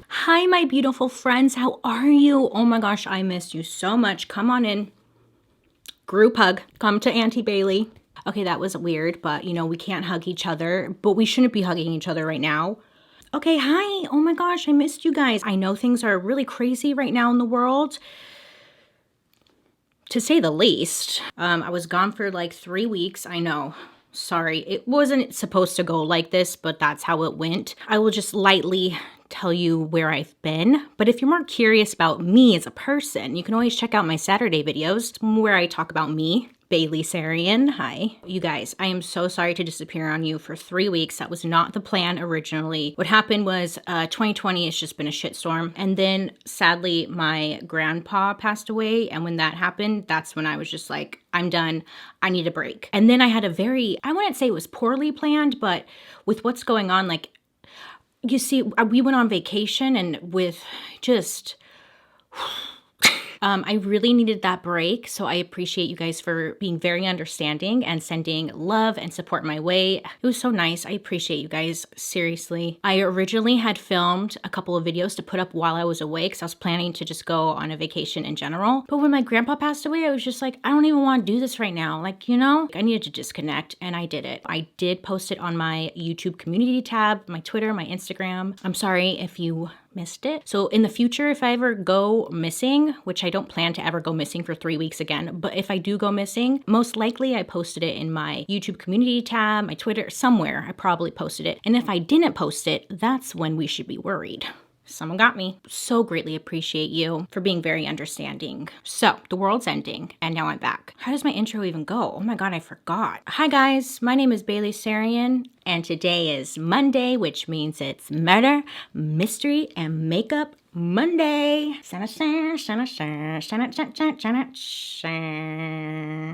Hi, my beautiful friends. How are you? Oh my gosh, I missed you so much. Come on in. Group hug. Come to Auntie Bailey. Okay, that was weird, but you know, we can't hug each other, but we shouldn't be hugging each other right now. Okay, hi. Oh my gosh, I missed you guys. I know things are really crazy right now in the world, to say the least. I was gone for like 3 weeks. I know. Sorry, it wasn't supposed to go like this, but that's how it went. I will just lightly tell you where I've been. But if you're more curious about me as a person, you can always check out my Saturday videos where I talk about me. Bailey Sarian, hi. You guys, I am so sorry to disappear on you for 3 weeks. That was not the plan originally. What happened was 2020 has just been a shitstorm. And then sadly, my grandpa passed away. And when that happened, that's when I was just like, I'm done. I need a break. And then I had a very, I wouldn't say it was poorly planned, but with what's going on, like, you see, we went on vacation and with just... I really needed that break, so I appreciate you guys for being very understanding and sending love and support my way. It was so nice. I appreciate you guys, seriously. I originally had filmed a couple of videos to put up while I was away because I was planning to just go on a vacation in general. But when my grandpa passed away, I was just like, I don't even want to do this right now. Like, you know, I needed to disconnect, and I did it. I did post it on my YouTube community tab, my Twitter, my Instagram. I'm sorry if you missed it. So in the future, if I ever go missing, which I don't plan to ever go missing for 3 weeks again, but if I do go missing, most likely I posted it in my YouTube community tab, my Twitter, somewhere I probably posted it. And if I didn't post it, that's when we should be worried. Someone got me. So greatly appreciate you for being very understanding. So the world's ending and now I'm back. How does my intro even go? Oh my God, I forgot. Hi guys, my name is Bailey Sarian and today is Monday, which means it's Murder, Mystery, and Makeup Monday.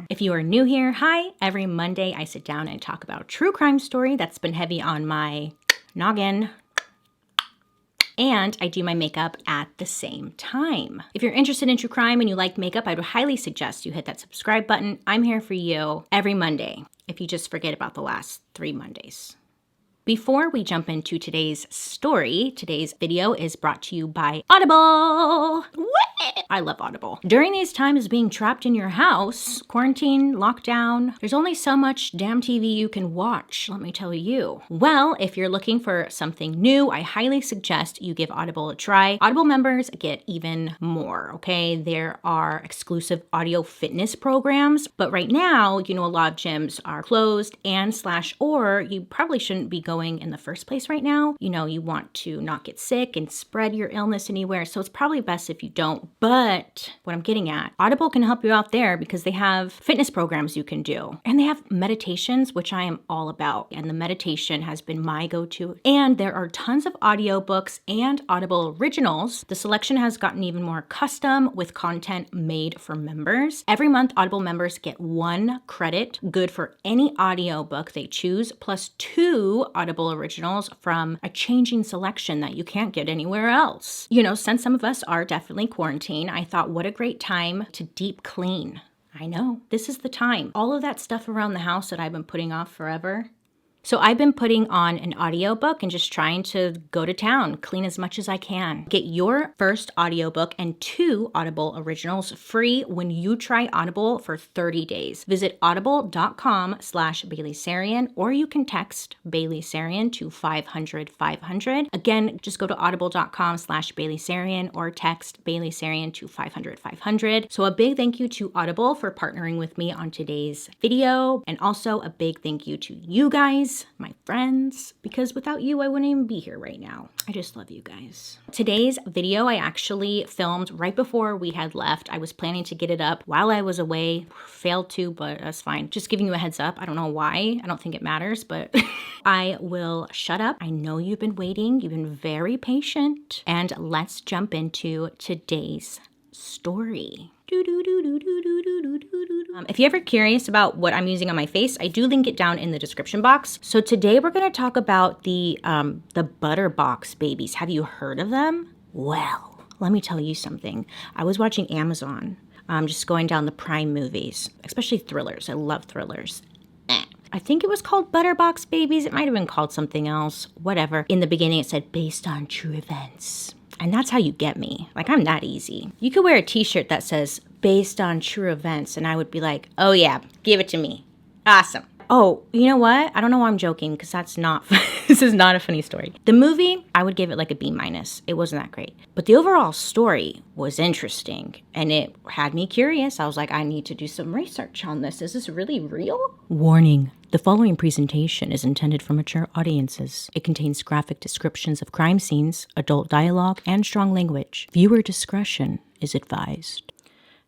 If you are new here, hi. Every Monday I sit down and talk about a true crime story that's been heavy on my noggin. And I do my makeup at the same time. If you're interested in true crime and you like makeup, I would highly suggest you hit that subscribe button. I'm here for you every Monday, if you just forget about the last 3 Mondays. Before we jump into today's story, today's video is brought to you by Audible. I love Audible. During these times being trapped in your house, quarantine, lockdown, there's only so much damn TV you can watch, let me tell you. Well, if you're looking for something new, I highly suggest you give Audible a try. Audible members get even more, okay? There are exclusive audio fitness programs, but right now, you know, a lot of gyms are closed or you probably shouldn't be going in the first place right now. You know, you want to not get sick and spread your illness anywhere, so it's probably best if you don't. But what I'm getting at, Audible can help you out there because they have fitness programs you can do. And they have meditations, which I am all about. And the meditation has been my go-to. And there are tons of audiobooks and Audible originals. The selection has gotten even more custom with content made for members. Every month, Audible members get 1 credit, good for any audiobook they choose, plus 2 Audible originals from a changing selection that you can't get anywhere else. You know, since some of us are definitely quarantined, I thought what a great time to deep clean. I know, this is the time. All of that stuff around the house that I've been putting off forever. So I've been putting on an audiobook and just trying to go to town, clean as much as I can. Get your first audiobook and 2 Audible originals free when you try Audible for 30 days. Visit audible.com/BaileySarian or you can text Bailey Sarian to 500-500. Again, just go to audible.com/BaileySarian or text Bailey Sarian to 500-500. So a big thank you to Audible for partnering with me on today's video, and also a big thank you to you guys, my friends, because without you, I wouldn't even be here right now. I just love you guys. Today's video I actually filmed right before we had left. I was planning to get it up while I was away. Failed to, but that's fine. Just giving you a heads up. I don't know why. I don't think it matters, but I will shut up. I know you've been waiting. You've been very patient. And let's jump into today's story. If you're ever curious about what I'm using on my face, I do link it down in the description box. So today we're going to talk about the ButterBox babies. Have you heard of them? Well, let me tell you something. I was watching Amazon, just going down the Prime movies, especially thrillers. I love thrillers. I think it was called ButterBox Babies. It might have been called something else, whatever. In the beginning, it said based on true events. And that's how you get me. Like, I'm that easy. You could wear a t-shirt that says based on true events, and I would be like, oh yeah, give it to me. Awesome. Oh, you know what? I don't know why I'm joking, because that's not, this is not a funny story. The movie, I would give it like a B-. It wasn't that great. But the overall story was interesting, and it had me curious. I was like, I need to do some research on this. Is this really real? Warning. The following presentation is intended for mature audiences. It contains graphic descriptions of crime scenes, adult dialogue, and strong language. Viewer discretion is advised.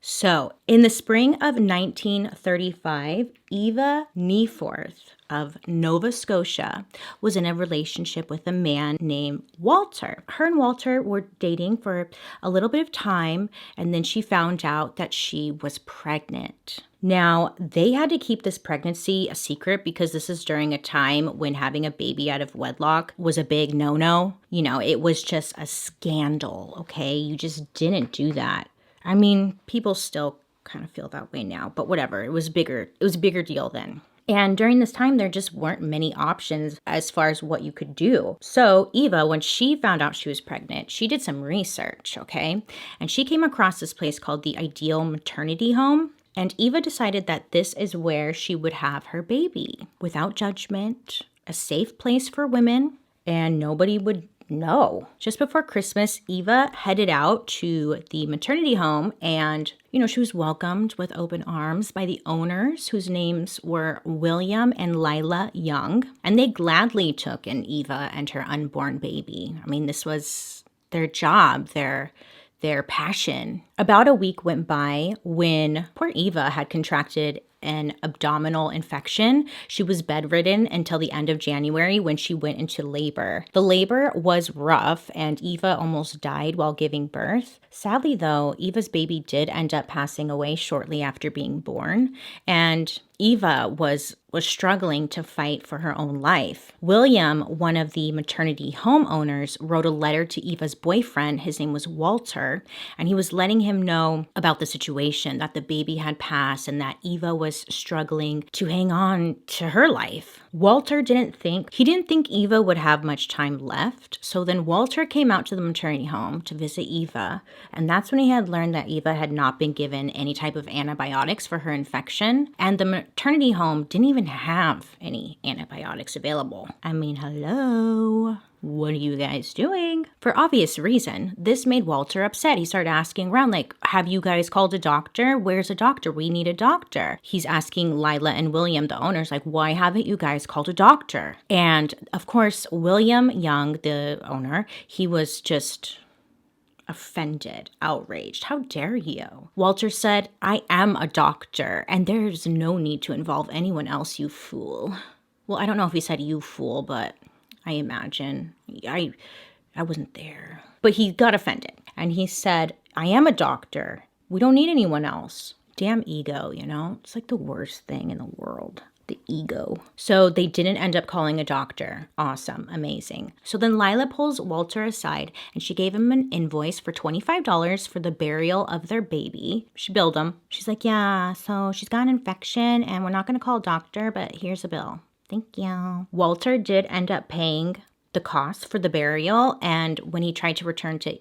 So, in the spring of 1935, Eva Neforth of Nova Scotia was in a relationship with a man named Walter. Her and Walter were dating for a little bit of time, and then she found out that she was pregnant. Now, they had to keep this pregnancy a secret because this is during a time when having a baby out of wedlock was a big no-no. You know, it was just a scandal, okay? You just didn't do that. I mean, people still kind of feel that way now, but whatever. It was bigger. It was a bigger deal then. And during this time, there just weren't many options as far as what you could do. So Eva, when she found out she was pregnant, she did some research, okay? And she came across this place called the Ideal Maternity Home. And Eva decided that this is where she would have her baby without judgment, a safe place for women, and nobody would know. Just before Christmas, Eva headed out to the maternity home and, she was welcomed with open arms by the owners, whose names were William and Lila Young. And they gladly took in Eva and her unborn baby. I mean, this was their job, their passion. About a week went by when poor Eva had contracted an abdominal infection. She was bedridden until the end of January when she went into labor. The labor was rough and Eva almost died while giving birth. Sadly though, Eva's baby did end up passing away shortly after being born, and Eva was struggling to fight for her own life. William, one of the maternity home owners, wrote a letter to Eva's boyfriend. His name was Walter, and he was letting him know about the situation, that the baby had passed and that Eva was struggling to hang on to her life. Walter didn't think Eva would have much time left. So then Walter came out to the maternity home to visit Eva. And that's when he had learned that Eva had not been given any type of antibiotics for her infection. And the maternity home didn't even have any antibiotics available. I mean, hello. What are you guys doing? For obvious reason, this made Walter upset. He started asking around, like, have you guys called a doctor? Where's a doctor? We need a doctor. He's asking Lila and William, the owners, like, why haven't you guys called a doctor? And of course, William Young, the owner, he was just offended, outraged. How dare you? Walter said, I am a doctor, and there's no need to involve anyone else, you fool. Well, I don't know if he said you fool, but I imagine. I wasn't there. But he got offended. And he said, I am a doctor. We don't need anyone else. Damn ego, It's like the worst thing in the world. The ego. So they didn't end up calling a doctor. Awesome. Amazing. So then Lila pulls Walter aside and she gave him an invoice for $25 for the burial of their baby. She billed him. She's like, yeah, so she's got an infection and we're not going to call a doctor, but here's a bill. Thank you. Walter did end up paying the cost for the burial, and when he tried to return to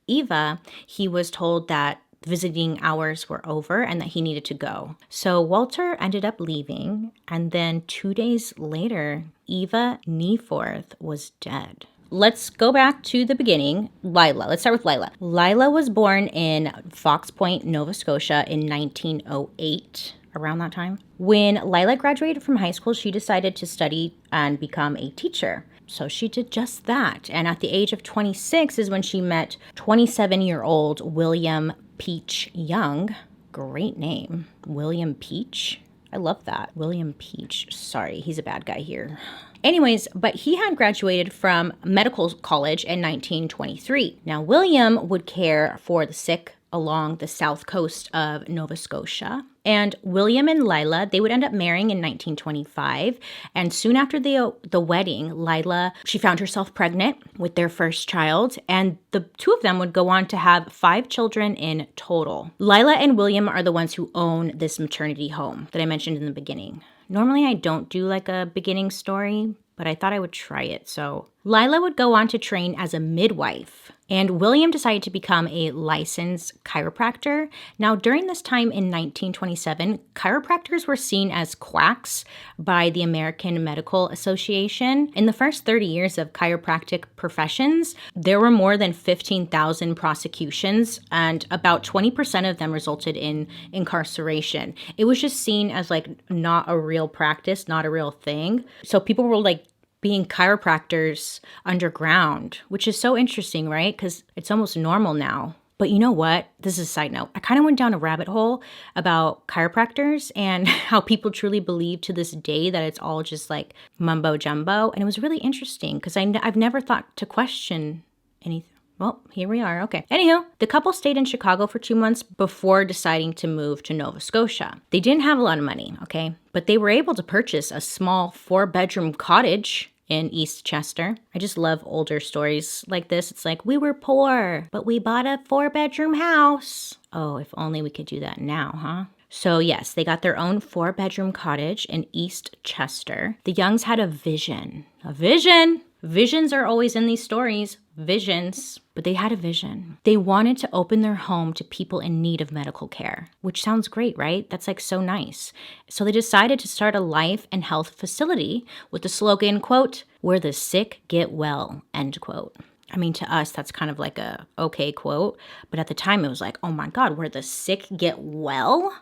Eva, he was told that visiting hours were over and that he needed to go. So Walter ended up leaving, and then 2 days later, Eva Neforth was dead. Let's go back to the beginning. Lila. Let's start with Lila. Lila was born in Fox Point, Nova Scotia in 1908. Around that time. When Lila graduated from high school, she decided to study and become a teacher. So she did just that. And at the age of 26 is when she met 27-year-old William Peach Young. Great name. William Peach. I love that. William Peach. Sorry, he's a bad guy here. Anyways, but he had graduated from medical college in 1923. Now, William would care for the sick along the south coast of Nova Scotia. And William and Lila, they would end up marrying in 1925. And soon after the wedding, Lila, she found herself pregnant with their first child. And the two of them would go on to have 5 children in total. Lila and William are the ones who own this maternity home that I mentioned in the beginning. Normally I don't do like a beginning story, but I thought I would try it. So Lila would go on to train as a midwife, and William decided to become a licensed chiropractor. Now, during this time in 1927, chiropractors were seen as quacks by the American Medical Association. In the first 30 years of chiropractic professions, there were more than 15,000 prosecutions, and about 20% of them resulted in incarceration. It was just seen as like not a real practice, not a real thing. So people were like being chiropractors underground, which is so interesting, right? Because it's almost normal now. But you know what? This is a side note. I kind of went down a rabbit hole about chiropractors and how people truly believe to this day that it's all just like mumbo jumbo. And it was really interesting because I've never thought to question anything. Well, here we are. Okay. Anywho, the couple stayed in Chicago for 2 months before deciding to move to Nova Scotia. They didn't have a lot of money, okay? But they were able to purchase a small 4-bedroom cottage in East Chester. I just love older stories like this. It's like, we were poor, but we bought a 4-bedroom house. Oh, if only we could do that now, huh? So yes, they got their own 4-bedroom cottage in East Chester. The Youngs had a vision. A vision! Visions are always in these stories. Visions. But they had a vision. They wanted to open their home to people in need of medical care, which sounds great, right? That's like so nice. So they decided to start a life and health facility with the slogan, quote, "Where the sick get well," end quote. I mean, to us, that's kind of like a okay quote. But at the time, it was like, oh my God, where the sick get well?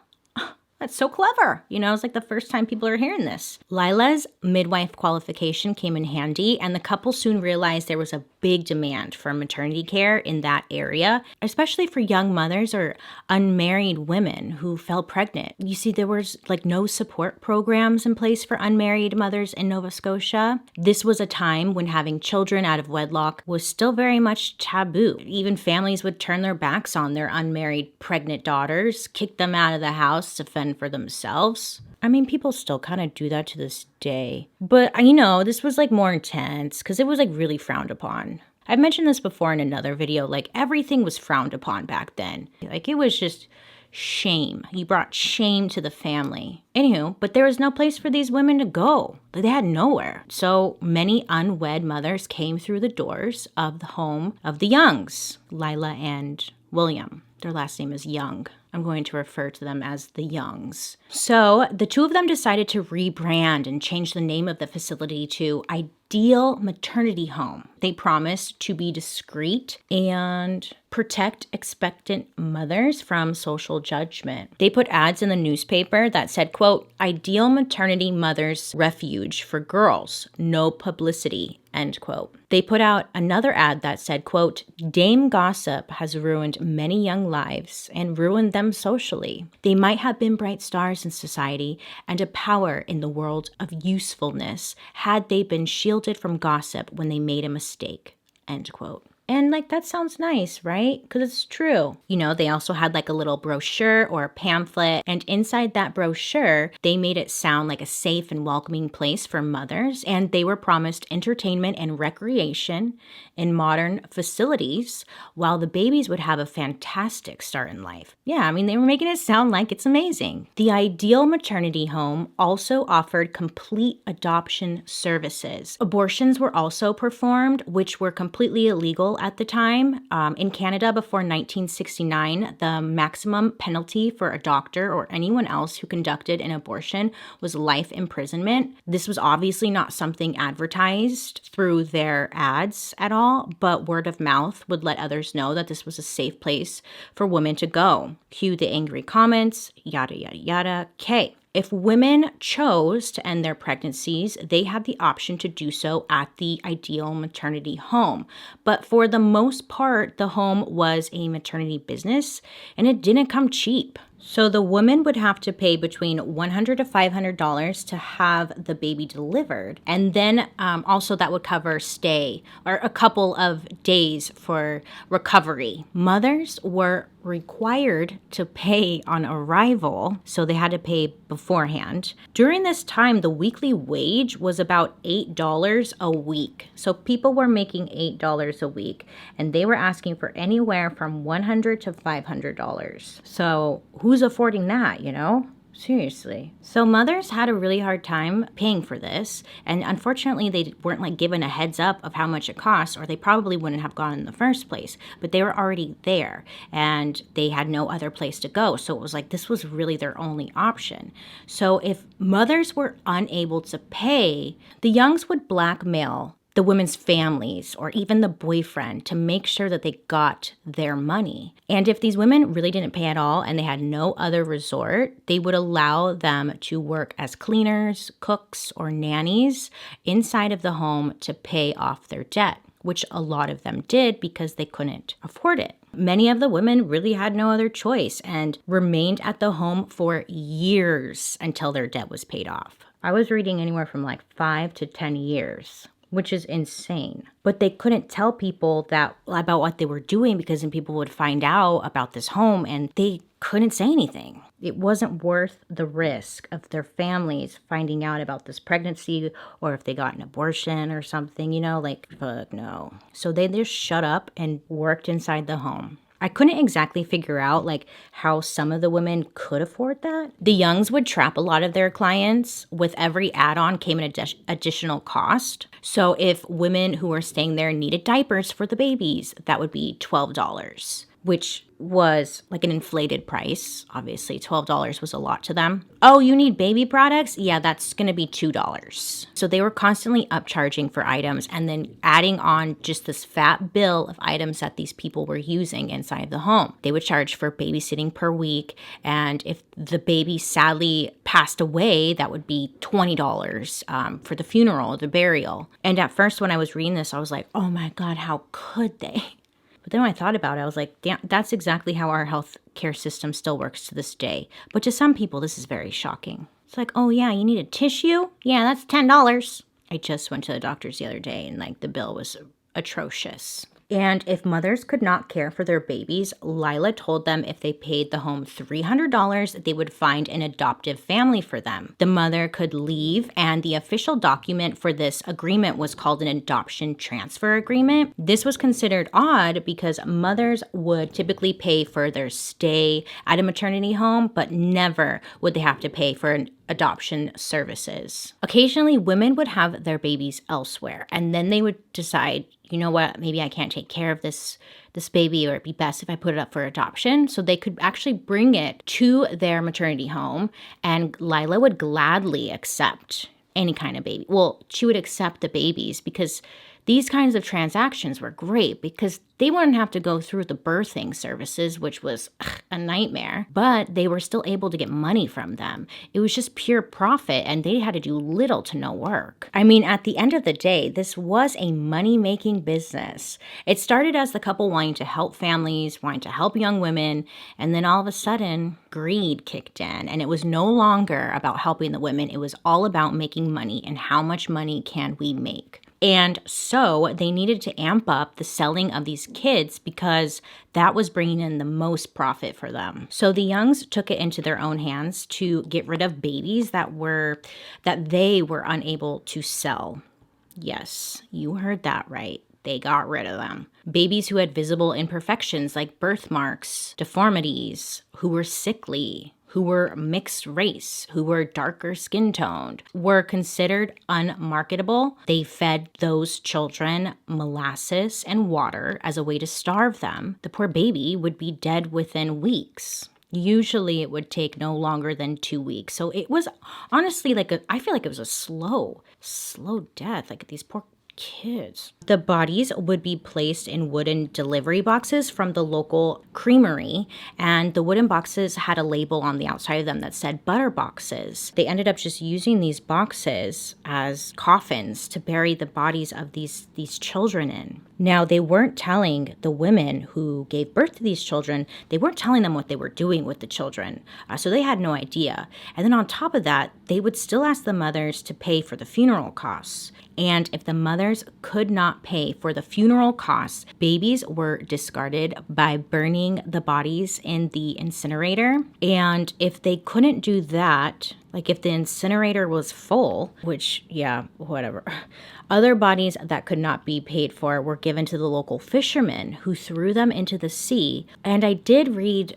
That's so clever. You know, it's like the first time people are hearing this. Lila's midwife qualification came in handy, and the couple soon realized there was a big demand for maternity care in that area, especially for young mothers or unmarried women who fell pregnant. You see, there was like no support programs in place for unmarried mothers in Nova Scotia. This was a time when having children out of wedlock was still very much taboo. Even families would turn their backs on their unmarried pregnant daughters, kick them out of the house to fend for themselves. I mean, people still kind of do that to this day. But, you know, this was like more intense because it was like really frowned upon. I've mentioned this before in another video, like everything was frowned upon back then. Like it was just shame. You brought shame to the family. Anywho, but there was no place for these women to go. They had nowhere. So many unwed mothers came through the doors of the home of the Youngs, Lila and William. Their last name is Young. I'm going to refer to them as the Youngs. So the two of them decided to rebrand and change the name of the facility to Ideal Maternity Home. They promised to be discreet and protect expectant mothers from social judgment. They put ads in the newspaper that said, quote, "Ideal Maternity Mothers Refuge for Girls, no publicity," end quote. They put out another ad that said, quote, "Dame gossip has ruined many young lives and ruined them socially. They might have been bright stars in society and a power in the world of usefulness had they been shielded from gossip when they made a mistake," end quote. And like, that sounds nice, right? Because it's true. You know, they also had like a little brochure or a pamphlet. And inside that brochure, they made it sound like a safe and welcoming place for mothers. And they were promised entertainment and recreation in modern facilities, while the babies would have a fantastic start in life. Yeah, I mean, they were making it sound like it's amazing. The Ideal Maternity Home also offered complete adoption services. Abortions were also performed, which were completely illegal at the time. In Canada, before 1969, the maximum penalty for a doctor or anyone else who conducted an abortion was life imprisonment. This was obviously not something advertised through their ads at all, but word of mouth would let others know that this was a safe place for women to go. Cue the angry comments, yada, yada, yada. Okay. If women chose to end their pregnancies, they had the option to do so at the Ideal Maternity Home. But for the most part, the home was a maternity business, and it didn't come cheap. So the woman would have to pay between $100 to $500 to have the baby delivered. And then also that would cover stay or a couple of days for recovery. Mothers were required to pay on arrival, so they had to pay beforehand. During this time, the weekly wage was about $8 a week. So people were making $8 a week, and they were asking for anywhere from $100 to $500. So who's affording that, you know? Seriously. So mothers had a really hard time paying for this, and unfortunately they weren't like given a heads up of how much it costs, or they probably wouldn't have gone in the first place. But they were already there and they had no other place to go. So it was like this was really their only option. So if mothers were unable to pay, the Youngs would blackmail the women's families or even the boyfriend to make sure that they got their money. And if these women really didn't pay at all and they had no other resort, they would allow them to work as cleaners, cooks, or nannies inside of the home to pay off their debt, which a lot of them did because they couldn't afford it. Many of the women really had no other choice and remained at the home for years until their debt was paid off. I was reading anywhere from like 5 to 10 years. Which is insane. But they couldn't tell people that about what they were doing because then people would find out about this home and they couldn't say anything. It wasn't worth the risk of their families finding out about this pregnancy or if they got an abortion or something, like, fuck no. So they just shut up and worked inside the home. I couldn't exactly figure out how some of the women could afford that. The Youngs would trap a lot of their clients. With every add-on came an additional cost. So if women who were staying there needed diapers for the babies, that would be $12, which was like an inflated price. Obviously, $12 was a lot to them. Oh, you need baby products? Yeah, that's going to be $2. So they were constantly upcharging for items and then adding on just this fat bill of items that these people were using inside the home. They would charge for babysitting per week. And if the baby sadly passed away, that would be $20 for the funeral, the burial. And at first when I was reading this, I was like, oh my God, how could they? But then when I thought about it, I was like, damn, that's exactly how our healthcare system still works to this day. But to some people, this is very shocking. It's like, oh yeah, you need a tissue? Yeah, that's $10. I just went to the doctor's the other day and the bill was atrocious. And if mothers could not care for their babies, Lila told them if they paid the home $300, they would find an adoptive family for them. The mother could leave, and the official document for this agreement was called an adoption transfer agreement. This was considered odd because mothers would typically pay for their stay at a maternity home, but never would they have to pay for an adoption services. Occasionally, women would have their babies elsewhere, and then they would decide, you know what, maybe I can't take care of this baby, or it'd be best if I put it up for adoption. So they could actually bring it to their maternity home, and Lila would gladly accept any kind of baby. Well, she would accept the babies because these kinds of transactions were great because they wouldn't have to go through the birthing services, which was a nightmare, but they were still able to get money from them. It was just pure profit, and they had to do little to no work. I mean, at the end of the day, this was a money-making business. It started as the couple wanting to help families, wanting to help young women, and then all of a sudden, greed kicked in, and it was no longer about helping the women. It was all about making money and how much money can we make. And so they needed to amp up the selling of these kids because that was bringing in the most profit for them. So the Youngs took it into their own hands to get rid of babies that they were unable to sell. Yes, you heard that right. They got rid of them. Babies who had visible imperfections like birthmarks, deformities, who were sickly, who were mixed race, who were darker skin toned, were considered unmarketable. They fed those children molasses and water as a way to starve them. The poor baby would be dead within weeks. Usually it would take no longer than 2 weeks. So it was honestly I feel like it was a slow death. These poor kids. The bodies would be placed in wooden delivery boxes from the local creamery, and the wooden boxes had a label on the outside of them that said ButterBoxes. They ended up just using these boxes as coffins to bury the bodies of these children in. Now, they weren't telling the women who gave birth to these children, they weren't telling them what they were doing with the children. So they had no idea. And then on top of that, they would still ask the mothers to pay for the funeral costs. And if the mothers could not pay for the funeral costs, babies were discarded by burning the bodies in the incinerator. And if they couldn't do that, if the incinerator was full, which, yeah, whatever, other bodies that could not be paid for were given to the local fishermen who threw them into the sea. And I did read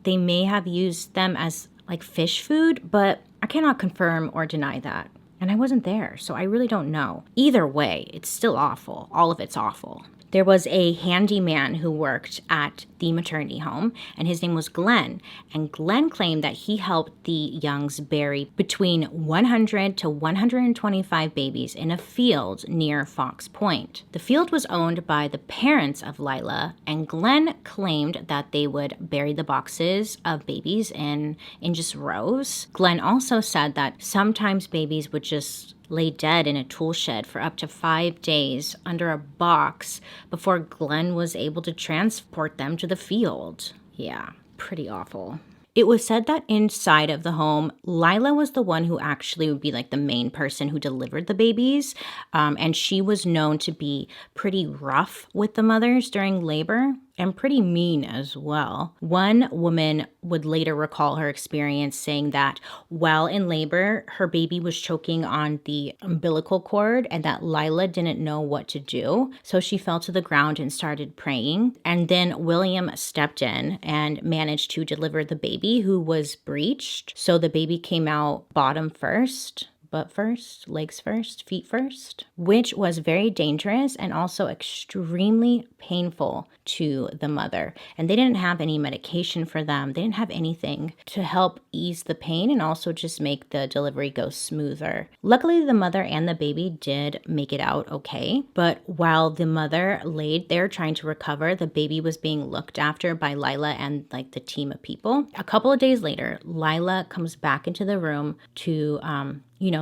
they may have used them as like fish food, but I cannot confirm or deny that. And I wasn't there, so I really don't know. Either way, it's still awful. All of it's awful. There was a handyman who worked at the maternity home, and his name was Glenn. And Glenn claimed that he helped the Youngs bury between 100 to 125 babies in a field near Fox Point. The field was owned by the parents of Lila, and Glenn claimed that they would bury the boxes of babies in just rows. Glenn also said that sometimes babies would just lay dead in a tool shed for up to 5 days under a box before Glenn was able to transport them to the field. Yeah, pretty awful. It was said that inside of the home, Lila was the one who actually would be like the main person who delivered the babies. And she was known to be pretty rough with the mothers during labor and pretty mean as well. One woman would later recall her experience saying that while in labor, her baby was choking on the umbilical cord and that Lila didn't know what to do. So she fell to the ground and started praying. And then William stepped in and managed to deliver the baby, who was breeched. So the baby came out bottom first. Butt first, legs first, feet first, which was very dangerous and also extremely painful to the mother. And they didn't have any medication for them. They didn't have anything to help ease the pain and also just make the delivery go smoother. Luckily, the mother and the baby did make it out okay. But while the mother laid there trying to recover, the baby was being looked after by Lila and like the team of people. A couple of days later, Lila comes back into the room to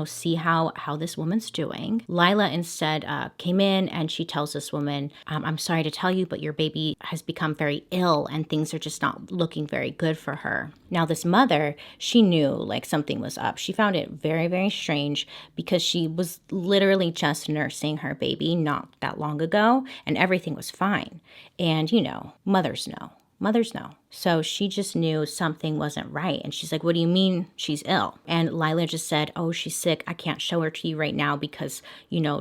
see how this woman's doing. Lila instead came in and she tells this woman, I'm sorry to tell you, but your baby has become very ill and things are just not looking very good for her. Now this mother, she knew like something was up. She found it very, very strange because she was literally just nursing her baby not that long ago and everything was fine. And mothers know. Mothers know. So she just knew something wasn't right. And she's like, what do you mean she's ill? And Lila just said, oh, she's sick. I can't show her to you right now because,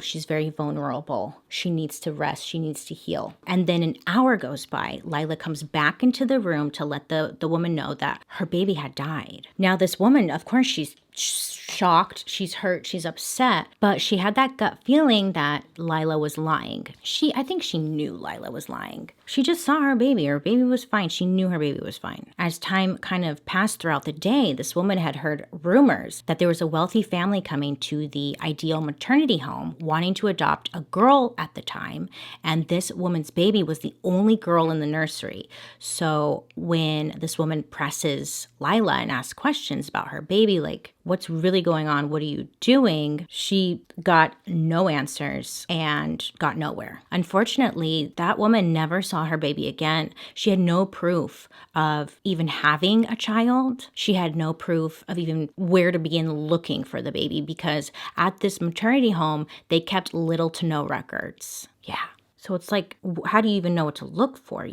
she's very vulnerable. She needs to rest. She needs to heal. And then an hour goes by. Lila comes back into the room to let the woman know that her baby had died. Now this woman, of course, she's shocked, she's hurt, she's upset, but she had that gut feeling that Lila was lying. I think she knew Lila was lying. She just saw her baby. Her baby was fine. She knew her baby was fine. As time kind of passed throughout the day, this woman had heard rumors that there was a wealthy family coming to the Ideal Maternity Home wanting to adopt a girl at the time, and this woman's baby was the only girl in the nursery. So when this woman presses Lila and asks questions about her baby, like, what's really going on? What are you doing? She got no answers and got nowhere. Unfortunately, that woman never saw her baby again. She had no proof of even having a child. She had no proof of even where to begin looking for the baby because at this maternity home, they kept little to no records. Yeah. So it's like, how do you even know what to look for,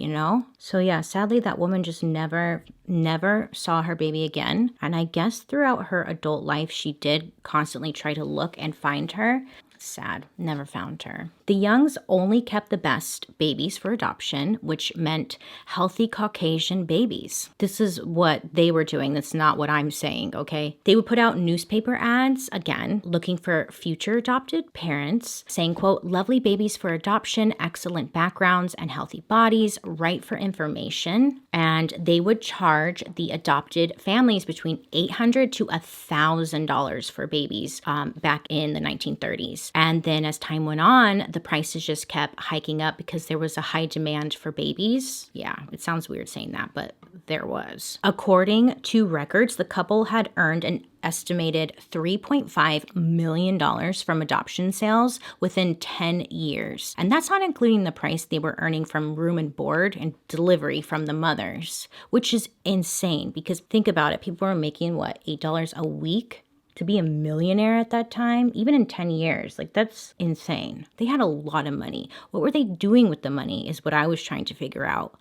So yeah, sadly, that woman just never saw her baby again. And I guess throughout her adult life, she did constantly try to look and find her. Sad, never found her. The Youngs only kept the best babies for adoption, which meant healthy Caucasian babies. This is what they were doing. That's not what I'm saying, okay? They would put out newspaper ads, again, looking for future adopted parents, saying, quote, lovely babies for adoption, excellent backgrounds and healthy bodies, right for information. And they would charge the adopted families between $800 to $1,000 for babies back in the 1930s. And then as time went on, the prices just kept hiking up because there was a high demand for babies. Yeah, it sounds weird saying that, but there was. According to records, the couple had earned an estimated $3.5 million from adoption sales within 10 years. And that's not including the price they were earning from room and board and delivery from the mothers, which is insane because think about it. People were making, $8 a week? To be a millionaire at that time, even in 10 years, that's insane. They had a lot of money. What were they doing with the money is what I was trying to figure out.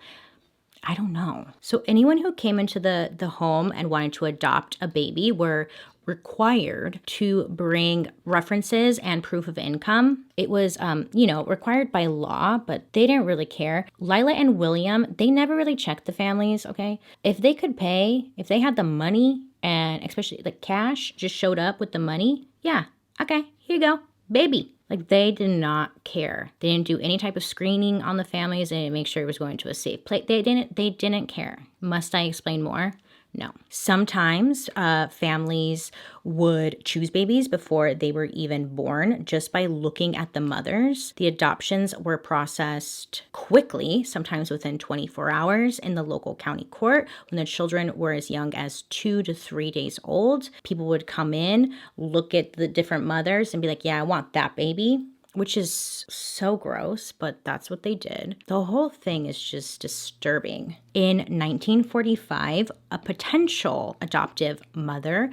I don't know. So anyone who came into the home and wanted to adopt a baby were required to bring references and proof of income. It was, required by law, but they didn't really care. Lila and William, they never really checked the families, okay? If they could pay, if they had the money, And especially like cash just showed up with the money. Yeah, okay, here you go, baby. Like they did not care. They didn't do any type of screening on the families. They didn't make sure it was going to a safe place. They didn't care. Must I explain more? No. Sometimes families would choose babies before they were even born just by looking at the mothers. The adoptions were processed quickly, sometimes within 24 hours in the local county court. When the children were as young as 2 to 3 days old, people would come in, look at the different mothers and be like, yeah, I want that baby. Which is so gross, but that's what they did. The whole thing is just disturbing. In 1945, a potential adoptive mother,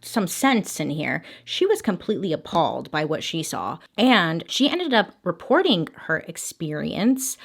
some sense in here. She was completely appalled by what she saw. And she ended up reporting her experience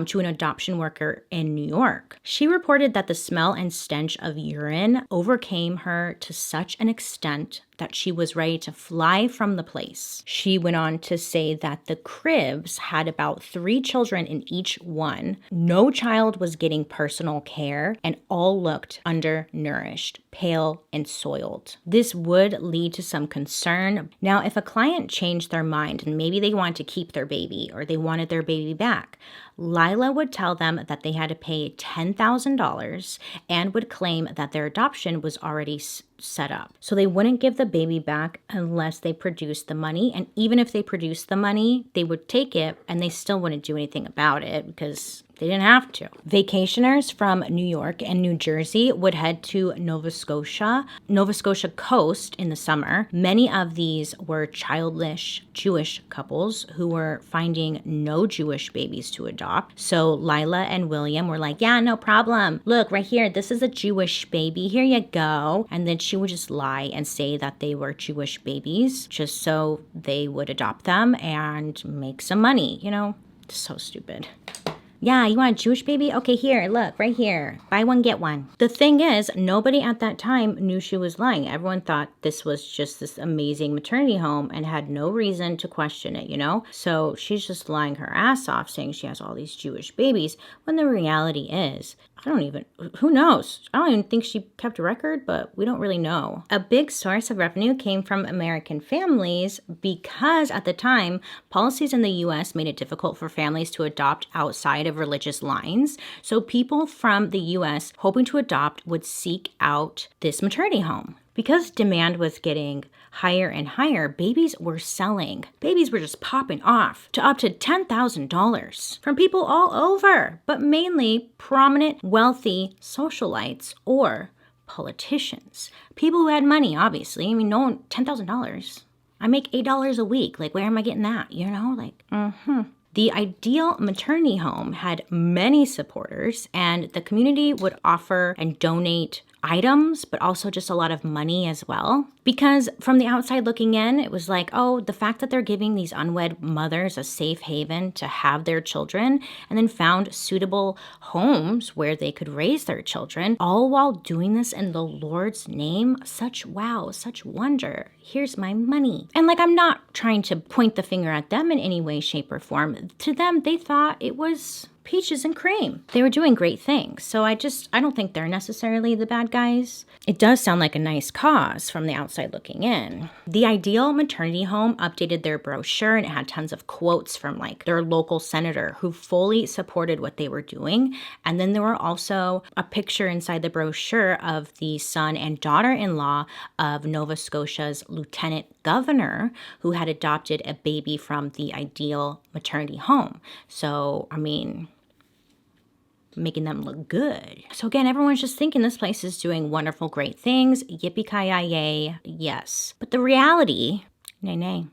to an adoption worker in New York. She reported that the smell and stench of urine overcame her to such an extent that she was ready to fly from the place. She went on to say that the cribs had about 3 children in each one. No child was getting personal care, and all looked undernourished, pale, and soiled. This would lead to some concern. Now, if a client changed their mind and maybe they wanted to keep their baby or they wanted their baby back, Lila would tell them that they had to pay $10,000 and would claim that their adoption was already set up. So they wouldn't give the baby back unless they produced the money. And even if they produced the money, they would take it and they still wouldn't do anything about it because they didn't have to. Vacationers from New York and New Jersey would head to Nova Scotia coast in the summer. Many of these were childless Jewish couples who were finding no Jewish babies to adopt. So Lila and William were like, yeah, no problem. Look, right here, this is a Jewish baby. Here you go. And then she would just lie and say that they were Jewish babies just so they would adopt them and make some money. You know, so stupid. Yeah, you want a Jewish baby? Okay, here, look, right here. Buy one, get one. The thing is, nobody at that time knew she was lying. Everyone thought this was just this amazing maternity home and had no reason to question it, you know? So she's just lying her ass off saying she has all these Jewish babies, when the reality is, who knows? I don't even think she kept a record, but we don't really know. A big source of revenue came from American families because at the time, policies in the US made it difficult for families to adopt outside of religious lines. So people from the US hoping to adopt would seek out this maternity home. Because demand was getting higher and higher, babies were selling. Babies were just popping off to up to $10,000 from people all over, but mainly prominent, wealthy socialites or politicians. People who had money, obviously. I mean, no one, $10,000. I make $8 a week. Like, where am I getting that? You know, like, The ideal maternity home had many supporters, and the community would offer and donate items, but also just a lot of money as well. Because from the outside looking in, it was like, oh, the fact that they're giving these unwed mothers a safe haven to have their children and then found suitable homes where they could raise their children, all while doing this in the Lord's name. Such wow, such wonder. Here's my money. And like, I'm not trying to point the finger at them in any way, shape, or form. To them, they thought it was peaches and cream. They were doing great things. So I don't think they're necessarily the bad guys. It does sound like a nice cause from the outside looking in. The Ideal Maternity Home updated their brochure, and it had tons of quotes from like their local senator who fully supported what they were doing. And then there were also a picture inside the brochure of the son and daughter-in-law of Nova Scotia's lieutenant governor who had adopted a baby from the Ideal Maternity Home. So, I mean, making them look good. So again, everyone's just thinking this place is doing wonderful, great things. Yippee-ki-yay, yes. But the reality, nay.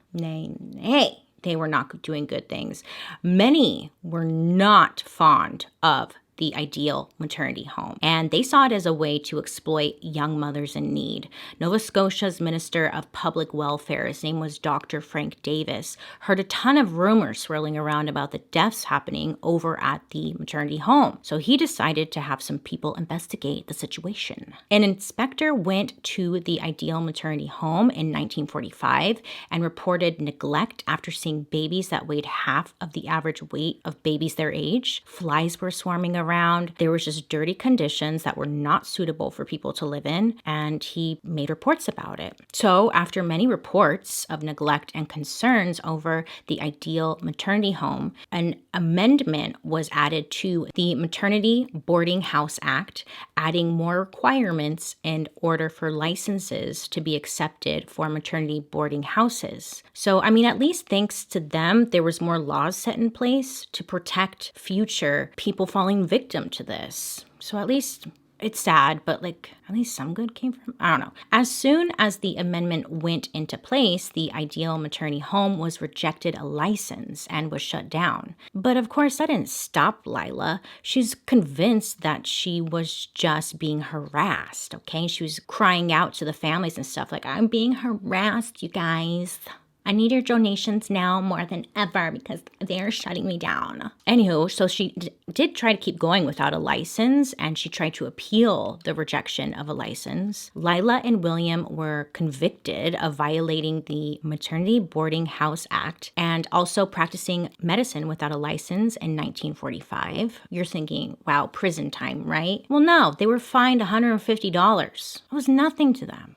They were not doing good things. Many were not fond of the Ideal Maternity Home, and they saw it as a way to exploit young mothers in need. Nova Scotia's Minister of Public Welfare, his name was Dr. Frank Davis, heard a ton of rumors swirling around about the deaths happening over at the maternity home. So he decided to have some people investigate the situation. An inspector went to the Ideal Maternity Home in 1945 and reported neglect after seeing babies that weighed half of the average weight of babies their age. Flies were swarming around around. There was just dirty conditions that were not suitable for people to live in, and he made reports about it. So after many reports of neglect and concerns over the ideal maternity home, an amendment was added to the Maternity Boarding House Act, adding more requirements in order for licenses to be accepted for maternity boarding houses. So, I mean, at least thanks to them, there was more laws set in place to protect future people falling victim to this. So at least it's sad, but like at least some good came from, I don't know. As soon as the amendment went into place, the ideal maternity home was rejected a license and was shut down. But of course, that didn't stop Lila. She's convinced that she was just being harassed, okay? She was crying out to the families and stuff like, I'm being harassed, you guys. I need your donations now more than ever because they're shutting me down. Anywho, so she did try to keep going without a license, and she tried to appeal the rejection of a license. Lila and William were convicted of violating the Maternity Boarding House Act and also practicing medicine without a license in 1945. You're thinking, wow, prison time, right? Well, no, they were fined $150. It was nothing to them.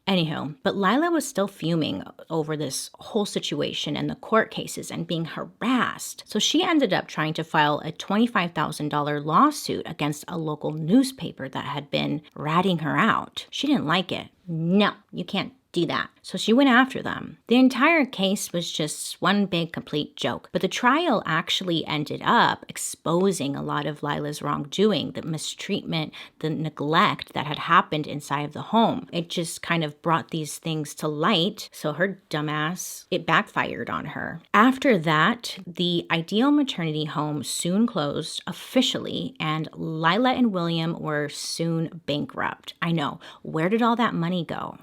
Anywho, but Lila was still fuming over this whole situation and the court cases and being harassed. So she ended up trying to file a $25,000 lawsuit against a local newspaper that had been ratting her out. She didn't like it. No, you can't do that. So she went after them. The entire case was just one big complete joke, but the trial actually ended up exposing a lot of Lila's wrongdoing, the mistreatment, the neglect that had happened inside of the home. It just kind of brought these things to light, so her dumbass, it backfired on her. After that, the ideal maternity home soon closed officially, and Lila and William were soon bankrupt. I know, where did all that money go?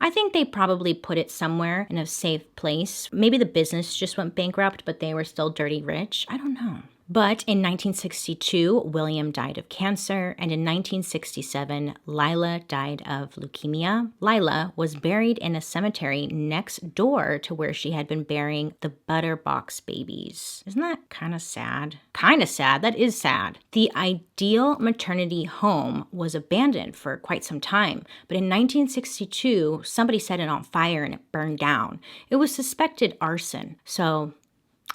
I think they probably put it somewhere in a safe place. Maybe the business just went bankrupt, but they were still dirty rich. I don't know. But in 1962, William died of cancer, and in 1967, Lila died of leukemia. Lila was buried in a cemetery next door to where she had been burying the ButterBox babies. Isn't that kind of sad? Kind of sad. That is sad. The ideal maternity home was abandoned for quite some time, but in 1962, somebody set it on fire and it burned down. It was suspected arson, so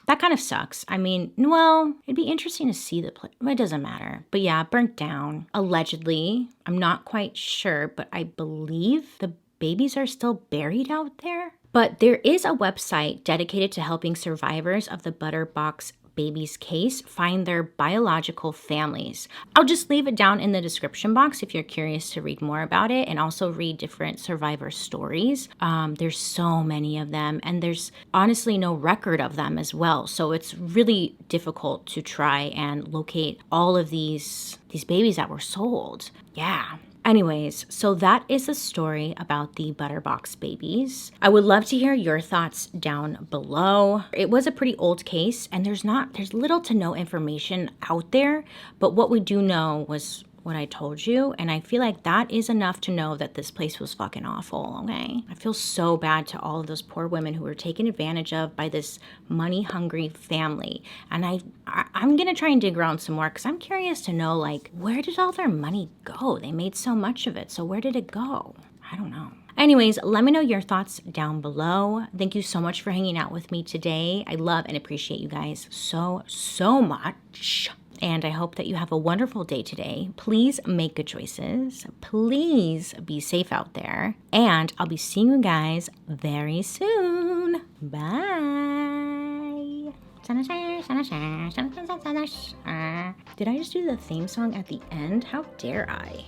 that kind of sucks. I mean, well, it'd be interesting to see the place. It doesn't matter. But yeah, burnt down. Allegedly. I'm not quite sure, but I believe the babies are still buried out there. But there is a website dedicated to helping survivors of the ButterBox baby's case find their biological families. I'll just leave it down in the description box if you're curious to read more about it and also read different survivor stories. There's so many of them, and there's honestly no record of them as well. So it's really difficult to try and locate all of these babies that were sold. Yeah. Anyways, so that is the story about the ButterBox babies. I would love to hear your thoughts down below. It was a pretty old case, and there's little to no information out there, but what we do know was what I told you, and I feel like that is enough to know that this place was fucking awful, okay? I feel so bad to all of those poor women who were taken advantage of by this money-hungry family, and I'm gonna try and dig around some more because I'm curious to know, like, where did all their money go? They made so much of it, so where did it go? I don't know. Anyways, let me know your thoughts down below. Thank you so much for hanging out with me today. I love and appreciate you guys so much. And I hope that you have a wonderful day today. Please make good choices. Please be safe out there. And I'll be seeing you guys very soon. Bye. Did I just do the theme song at the end? How dare I?